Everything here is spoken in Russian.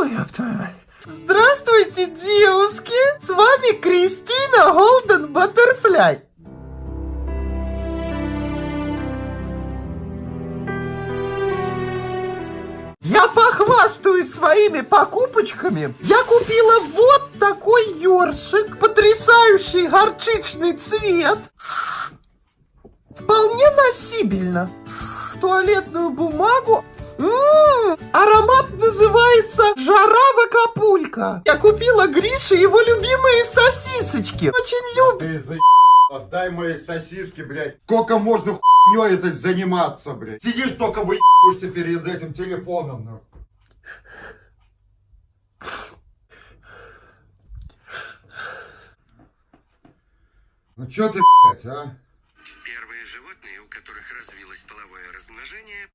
ёб твою мать. Здравствуйте, девушки! С вами Кристина Голден Баттерфляй. Я похвастаюсь своими покупочками. Я купила вот такой ёршик, потрясающий горчичный цвет. Вполне носибельно. Туалетную бумагу. Аромат называется «Жара в Акапулько». Я купила Грише его любимые сосисочки. Очень любит. Ты отдай мои сосиски, блядь. Сколько можно хуйней это заниматься, блядь. Сидишь только выебываешься перед этим телефоном, нахуй. Ну чё ты, блядь, а? Первые животные, у которых развилось половое размножение,